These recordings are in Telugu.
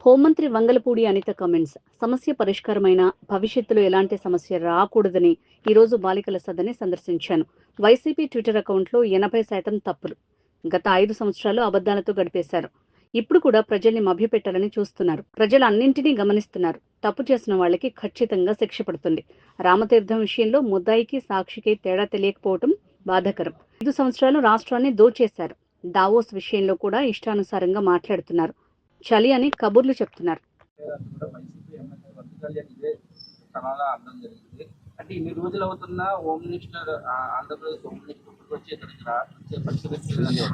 హోంమంత్రి వంగలపూడి అనిత కామెంట్స్. సమస్య పరిష్కారమైన భవిష్యత్తులో ఎలాంటి సమస్య రాకూడదని ఈరోజు బాలికల సదన్ని సందర్శించాను. వైసీపీ ట్విట్టర్ అకౌంట్లో 80% తప్పులు. గత 5 సంవత్సరాలు అబద్దాలతో గడిపేశారు. ఇప్పుడు కూడా ప్రజల్ని మభ్యపెట్టాలని చూస్తున్నారు. ప్రజలు అన్నింటినీ గమనిస్తున్నారు. తప్పు చేసిన వాళ్ళకి ఖచ్చితంగా శిక్ష పడుతుంది. రామతీర్థం విషయంలో ముద్దాయికి సాక్షికి తేడా తెలియకపోవటం బాధాకరం. 5 సంవత్సరాలు రాష్ట్రాన్ని దోచేశారు. దావోస్ విషయంలో కూడా ఇష్టానుసారంగా మాట్లాడుతున్నారు. చలి అని కబుర్లు చెప్తున్నారు. అంటే ఇన్ని రోజులు అవుతున్న home minister Andhra Pradesh home minister వచ్చి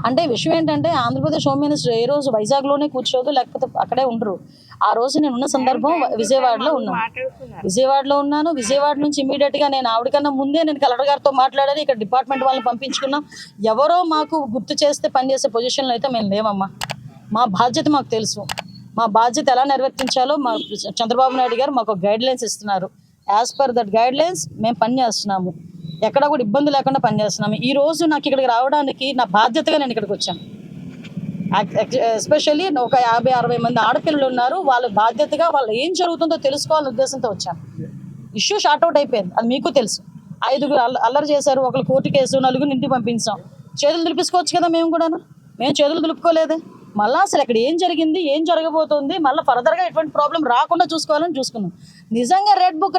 అంటే విషయం ఏంటంటే ఆంధ్రప్రదేశ్ హోమ్ మినిస్టర్ ఏ రోజు వైజాగ్ లోనే కూర్చోదు, లేకపోతే అక్కడే ఉండరు. ఆ రోజు నేను ఉన్న సందర్భం విజయవాడలో ఉన్నాను. విజయవాడ నుంచి ఇమీడియట్ గా నేను ఆవిడకన్నా ముందే నేను కలెక్టర్ గారితో మాట్లాడాను. ఇక్కడ డిపార్ట్మెంట్ వాళ్ళని పంపించుకున్నాం. ఎవరో మాకు గుర్తు చేస్తే పనిచేసే పొజిషన్లో అయితే మేము లేవమ్మా. మా బాధ్యత మాకు తెలుసు. మా బాధ్యత ఎలా నిర్వర్తించాలో మా చంద్రబాబు నాయుడు గారు మాకు గైడ్ లైన్స్ ఇస్తున్నారు. As per that guide lines మేము పనిచేస్తున్నాము. ఎక్కడ కూడా ఇబ్బంది లేకుండా పనిచేస్తున్నాము. ఈ రోజు నాకు ఇక్కడికి రావడానికి నా బాధ్యతగా నేను ఇక్కడికి వచ్చాను. ఎస్పెషల్లీ ఒక 50-60 మంది ఆడపిల్లలు ఉన్నారు. వాళ్ళ బాధ్యతగా వాళ్ళు ఏం జరుగుతుందో తెలుసుకోవాలనే ఉద్దేశంతో వచ్చాను. ఇష్యూ షార్ట్అవుట్ అయిపోయింది, అది మీకు తెలుసు. 5 అల్లరి చేశారు, ఒకరు కోర్టు కేసు, 4 ఇంటికి పంపించాం. చేతులు దులిపించుకోవచ్చు కదా, మేము చేతులు దులుపుకోలేదే. మళ్ళీ అసలు ఇక్కడ ఏం జరిగింది, ఏం జరగబోతుంది, మళ్ళీ ఫర్దర్గా ఎటువంటి ప్రాబ్లం రాకుండా చూసుకోవాలని చూసుకున్నాం. నిజంగా రెడ్ బుక్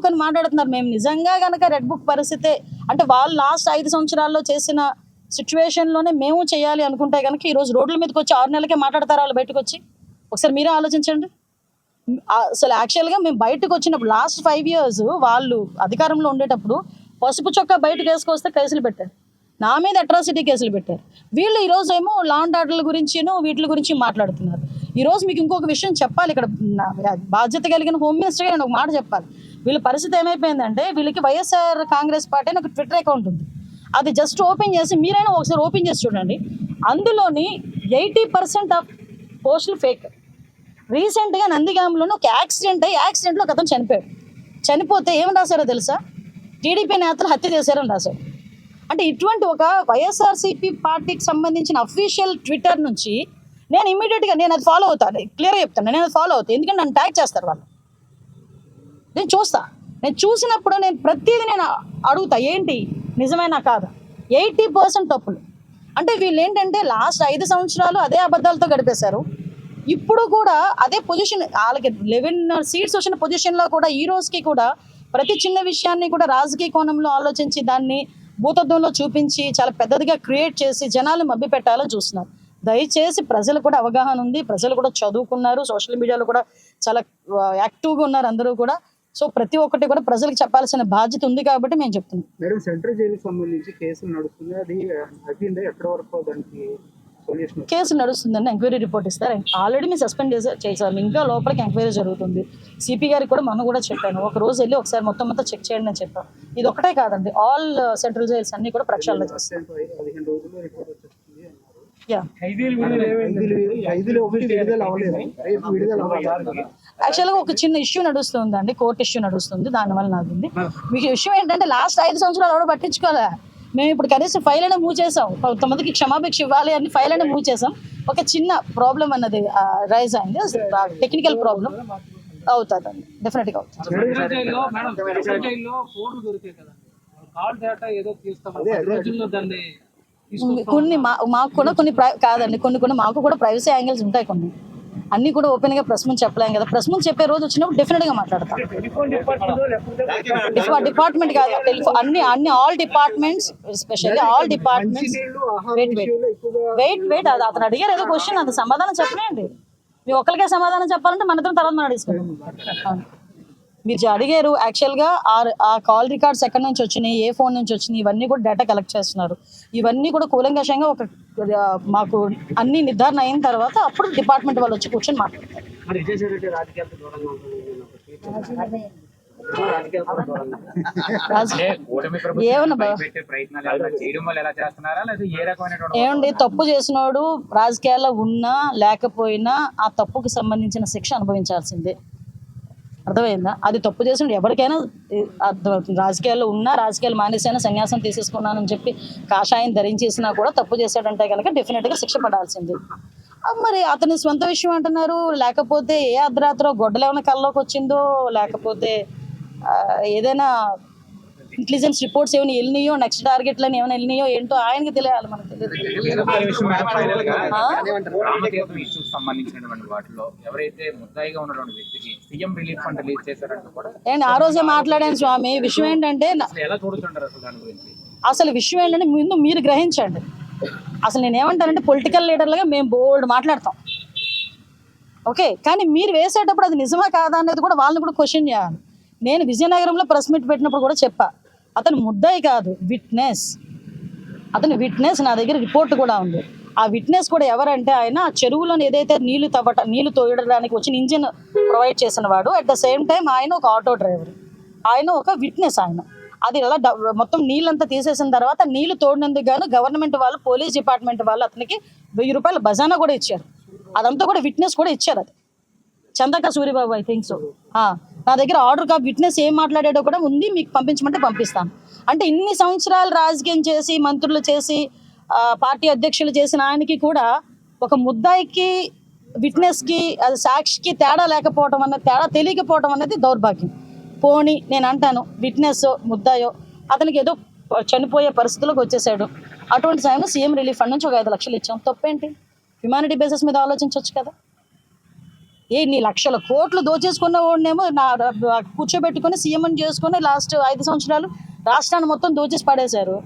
అని మాట్లాడుతున్నారు. మేము నిజంగా కనుక రెడ్ బుక్ పరిస్థితే అంటే వాళ్ళు లాస్ట్ 5 సంవత్సరాల్లో చేసిన సిచ్యువేషన్లోనే మేము చేయాలి అనుకుంటే కనుక ఈరోజు రోడ్ల మీదకి వచ్చి 6 నెలలకే మాట్లాడతారు వాళ్ళు బయటకు వచ్చి. ఒకసారి మీరే ఆలోచించండి. అసలు యాక్చువల్గా మేము బయటకు వచ్చినప్పుడు లాస్ట్ 5 years వాళ్ళు అధికారంలో ఉండేటప్పుడు పసుపు చొక్కా బయటకు వేసుకొస్తే కేసులు పెట్టారు. నా మీద అట్రాసిటీ కేసులు పెట్టారు. వీళ్ళు ఈరోజు ఏమో లా అండ్ ఆర్డర్ల గురించినో వీటి గురించి మాట్లాడుతున్నారు. ఈరోజు మీకు ఇంకొక విషయం చెప్పాలి. ఇక్కడ బాధ్యత కలిగిన హోమ్ మినిస్టర్గా నేను ఒక మాట చెప్పాలి. వీళ్ళ పరిస్థితి ఏమైపోయిందంటే వీళ్ళకి వైఎస్ఆర్ కాంగ్రెస్ పార్టీ అని ఒక ట్విట్టర్ అకౌంట్ ఉంది. అది జస్ట్ ఓపెన్ చేసి మీరైనా ఒకసారి ఓపెన్ చేసి చూడండి. అందులోని 80% ఆఫ్ పోస్టులు ఫేక్. రీసెంట్గా నందిగాంలోనే ఒక యాక్సిడెంట్లో ఒక అతను చనిపోయాడు. చనిపోతే ఏమని రాశారో తెలుసా? టీడీపీ నేతలు హత్య చేశారని రాశారు. అంటే ఇటువంటి ఒక వైఎస్ఆర్సీపీ పార్టీకి సంబంధించిన అఫీషియల్ ట్విట్టర్ నుంచి నేను ఇమీడియట్గా నేను అది ఫాలో అవుతాను. క్లియర్గా చెప్తాను, నేను అది ఫాలో అవుతాను. ఎందుకంటే నన్ను ట్యాగ్ చేస్తారు వాళ్ళు. నేను చూసినప్పుడు నేను ప్రతిదీ నేను అడుగుతా, ఏంటి నిజమేనా కాదా. 80% తప్పులు. అంటే వీళ్ళు ఏంటంటే లాస్ట్ 5 సంవత్సరాలు అదే అబద్ధాలతో గడిపేశారు. ఇప్పుడు కూడా అదే పొజిషన్, వాళ్ళకి 11 seats వచ్చిన పొజిషన్లో కూడా ఈ రోజుకి కూడా ప్రతి చిన్న విషయాన్ని కూడా రాజకీయ కోణంలో ఆలోచించి దాన్ని భూతత్వంలో చూపించి చాలా పెద్దదిగా క్రియేట్ చేసి జనాలు మభ్య పెట్టాలని చూస్తున్నారు. దయచేసి ప్రజలు కూడా అవగాహన ఉంది, ప్రజలు కూడా చదువుకున్నారు, సోషల్ మీడియాలో కూడా చాలా యాక్టివ్గా ఉన్నారు అందరూ కూడా. సో ప్రతి ఒక్కటి కూడా ప్రజలకు చెప్పాల్సిన బాధ్యత ఉంది కాబట్టి మేము చెప్తున్నాం. మేడం, సెంట్రల్ జైలుకి సంబంధించి కేసులు నడుస్తుంది, అది అయిపోయిందా? ఎక్కడ వరకు దానికి కేసు నడుస్తుందండి. ఎంక్వైరీ రిపోర్ట్ ఇస్తారు. ఆల్రెడీ మేము సస్పెండ్ చేశారు. ఇంకా లోపలికి ఎంక్వైరీ జరుగుతుంది. సిపి గారికి కూడా మనం కూడా చెప్పాను, ఒక రోజు వెళ్ళి ఒకసారి మొత్తం చెక్ చేయండి అని చెప్పాను. ఇది ఒకటే కాదండి, ఆల్ సెంట్రల్ జైల్స్ అన్ని కూడా ప్రక్షాళన చేస్తాం. యాక్చువల్గా ఒక చిన్న ఇష్యూ నడుస్తుందండి, కోర్టు ఇష్యూ నడుస్తుంది, దానివల్ల నాకుంది. మీకు విషయం ఏంటంటే లాస్ట్ 5 సంవత్సరాలు ఎవడో పట్టించుకోలే. మేము ఇప్పుడు కనీసం ఫైల్ అయినా మూవ్ చేసాం. కొంతమందికి క్షమాభిక్ష ఇవ్వాలి అని ఫైల్ అయినా మూవ్ చేసాం. ఒక చిన్న ప్రాబ్లం అన్నది రైజ్ అయింది, టెక్నికల్ ప్రాబ్లం అవుతుందండి, డెఫినెట్గా అవుతుంది. కొన్ని మాకు కూడా కొన్ని కాదండి, కొన్ని మాకు కూడా ప్రైవసీ యాంగిల్స్ ఉంటాయి. కొన్ని అన్ని కూడా ఓపెన్ గా ప్రెస్ ముందు చెప్పలేం కదా. ప్రెస్ ముందు చెప్పే రోజు వచ్చినప్పుడు డెఫినెట్ గా మాట్లాడతాం. డిపార్ట్మెంట్ కాదు, అన్ని all departments, especially all departments. Wait అది అతను అడిగారు ఏదో క్వశ్చన్, అది సమాధానం చెప్పలేండి. మీ ఒక్కరికే సమాధానం చెప్పాలంటే మన ఇద్దరం తర్వాత మనం అడిగిస్తాం. మీరు అడిగారు యాక్చువల్గా ఆ కాల్ రికార్డ్స్ ఎక్కడి నుంచి వచ్చినాయి, ఏ ఫోన్ నుంచి వచ్చినాయి, ఇవన్నీ కూడా డేటా కలెక్ట్ చేస్తున్నారు. ఇవన్నీ కూడా కూలంకషంగా మాకు అన్ని నిర్ధారణ అయిన తర్వాత అప్పుడు డిపార్ట్మెంట్ వాళ్ళు వచ్చి కూర్చొని మాట్లాడతారు. ఏమండి, తప్పు చేసినోడు రాజకీయాల్లో ఉన్నా లేకపోయినా ఆ తప్పుకు సంబంధించిన శిక్ష అనుభవించాల్సిందే. అర్థమైందా? అది తప్పు చేసిన ఎవరికైనా అర్థమవుతుంది. రాజకీయాల్లో ఉన్నా, రాజకీయాలు మానేసైనా సన్యాసం తీసేసుకున్నానని చెప్పి కాషాయం ధరించేసినా కూడా తప్పు చేశాడంటే కనుక డెఫినెట్గా శిక్ష పడాల్సింది. మరి అతని సొంత విషయం అంటున్నారు, లేకపోతే ఏ అర్ధరాత్రో గొడ్డలు ఏమైనా కల్లోకి వచ్చిందో, లేకపోతే ఏదైనా ఇంటెలిజెన్స్ రిపోర్ట్స్ ఏమైనా వెళ్ళినాయో, నెక్స్ట్ టార్గెట్లని ఏమైనా వెళ్ళినాయో ఏంటో ఆయనకి తెలియాలి, మనకు తెలియదు. రామతీర్థం ఇష్యూకి సంబంధించినటువంటి వాటిలో ఎవరైతే ముద్దాయిగా ఉన్నటువంటి వ్యక్తికి సీఎం రిలీఫ్ ఫండ్ రిలీజ్ చేశారంటూ కూడా నేను ఆ రోజే మాట్లాడాను స్వామి. విషయం ఏంటంటే ఎలా చూడుతుంటారు అసలు దాని గురించి? అసలు విషయం ఏంటంటే ముందు మీరు గ్రహించండి. అసలు నేను ఏమంటానంటే పొలిటికల్ లీడర్లుగా మేము బోల్డ్ మాట్లాడతాం, ఓకే, కానీ మీరు వేసేటప్పుడు అది నిజమా కాదా అనేది కూడా వాళ్ళని కూడా క్వశ్చన్ చేయాలి. నేను విజయనగరంలో ప్రెస్ మీట్ పెట్టినప్పుడు కూడా చెప్పా, అతను ముద్దాయి కాదు, విట్నెస్. అతను విట్నెస్, నా దగ్గర రిపోర్ట్ కూడా ఉంది. ఆ విట్నెస్ కూడా ఎవరంటే ఆయన ఆ చెరువులోని ఏదైతే నీళ్లు తోయడానికి వచ్చిన ఇంజిన్ ప్రొవైడ్ చేసిన వాడు. అట్ ద సేమ్ టైం ఆయన ఒక ఆటో డ్రైవర్, ఆయన ఒక విట్నెస్. ఆయన అది ఎలా మొత్తం నీళ్ళంతా తీసేసిన తర్వాత నీళ్లు తోడినందుకు గాను గవర్నమెంట్ వాళ్ళు, పోలీస్ డిపార్ట్మెంట్ వాళ్ళు అతనికి 1000 రూపాయల బజానా కూడా ఇచ్చారు. అదంతా కూడా విట్నెస్ కూడా ఇచ్చారు. అది Chandaka Suribabu, I think so. నా దగ్గర ఆర్డర్ కాపీ, విట్నెస్ ఏం మాట్లాడాడో కూడా ఉంది, మీకు పంపించమంటే పంపిస్తాను. అంటే ఇన్ని సంవత్సరాలు రాజకీయం చేసి, మంత్రులు చేసి, పార్టీ అధ్యక్షులు చేసిన ఆయనకి కూడా ఒక ముద్దాయికి, విట్నెస్కి, అది సాక్షికి తేడా లేకపోవడం అన్నది, తేడా తెలియకపోవడం అనేది దౌర్భాగ్యం. పోనీ నేను అంటాను, విట్నెస్ ముద్దాయో అతనికి ఏదో చనిపోయే పరిస్థితులకు వచ్చేసాడు, అటువంటి సమయంలో సీఎం రిలీఫ్ ఫండ్ నుంచి ఒక 5 లక్షలు ఇచ్చాం. తప్పేంటి? హ్యుమానిటీ బేసిస్ మీద ఆలోచించవచ్చు కదా. నీ లక్షల కోట్లు దోచేసుకున్న వాడినేమో కూర్చోబెట్టుకుని సీఎం చేసుకుని లాస్ట్ 5 సంవత్సరాలు రాష్ట్రాన్ని మొత్తం దోచేసి పడేశారు.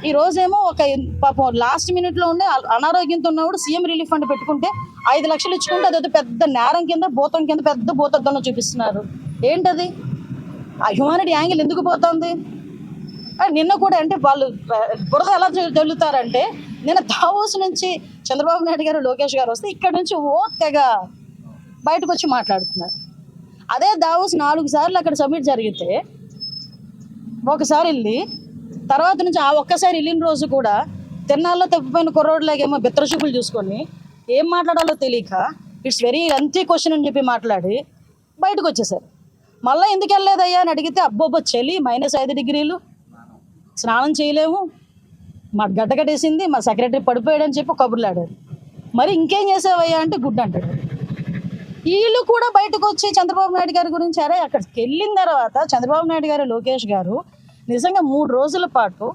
ఈ రోజేమో ఒక పాపం లాస్ట్ మినిట్లో ఉండే అనారోగ్యంతో ఉన్నవాడు సీఎం రిలీఫ్ ఫండ్ పెట్టుకుంటే 5 లక్షలు ఇచ్చుకుంటే అదొక పెద్ద నేరం కింద, భూతం కింద పెద్ద భూతద్దంలో చూపిస్తున్నారు. ఏంటది? ఆ హ్యుమానిటీ యాంగిల్ ఎందుకు పోతుంది? నిన్న కూడా అంటే వాళ్ళు బురద ఎలా జల్లుతారంటే, నిన్న దావోస్ నుంచి చంద్రబాబు నాయుడు గారు, లోకేష్ గారు వస్తే ఇక్కడ నుంచి తెగ బయటకు వచ్చి మాట్లాడుతున్నారు. అదే దావోస్ 4 సార్లు అక్కడ సబ్మిట్ జరిగితే ఒకసారి వెళ్ళి, తర్వాత నుంచి ఆ ఒక్కసారి వెళ్ళిన రోజు కూడా తిన్నాల్లో తప్పిపోయిన కుర్రోడ్లాగేమో బిత్రచూపులు చూసుకొని ఏం మాట్లాడాలో తెలియక ఇట్స్ వెరీ లెంతీ క్వశ్చన్ అని చెప్పి మాట్లాడి బయటకు వచ్చేసారు. మళ్ళీ ఎందుకు వెళ్ళలేదయ్యా అని అడిగితే, అబ్బోబ్బో చలి -5 డిగ్రీలు, స్నానం చేయలేము, మా గడ్డగట్టేసింది, మా సెక్రటరీ పడిపోయాడని చెప్పి కబుర్లు ఆడారు. మరి ఇంకేం చేసావయ్యా అంటే గుడ్ అంటాడు. వీళ్ళు కూడా బయటకు వచ్చి చంద్రబాబు నాయుడు గారి గురించి, అరే అక్కడికి వెళ్ళిన తర్వాత చంద్రబాబు నాయుడు గారు, లోకేష్ గారు నిజంగా 3 రోజుల పాటు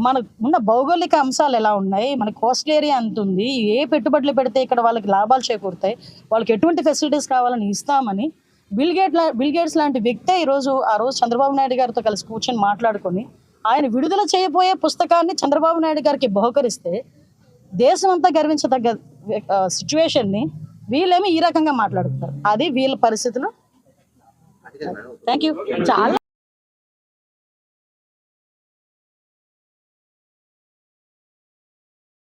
మనకు ఉన్న భౌగోళిక అంశాలు ఎలా ఉన్నాయి, మన కోస్టల్ ఏరియా ఎంత ఉంది, ఏ పెట్టుబడులు పెడితే ఇక్కడ వాళ్ళకి లాభాలు చేకూరుతాయి, వాళ్ళకి ఎటువంటి ఫెసిలిటీస్ కావాలని ఇస్తామని బిల్ గేట్స్ లాంటి వ్యక్తే ఆ రోజు చంద్రబాబు నాయుడు గారితో కలిసి కూర్చొని మాట్లాడుకొని ఆయన విడుదల చేయబోయే పుస్తకాన్ని చంద్రబాబు నాయుడు గారికి బహుకరిస్తే దేశం అంతా గర్వించదగ్గ సిచ్యువేషన్ని వీళ్ళేమో ఈ రకంగా మాట్లాడుతున్నారు. అది వీళ్ళ పరిస్థితులు. Thank you. చాలా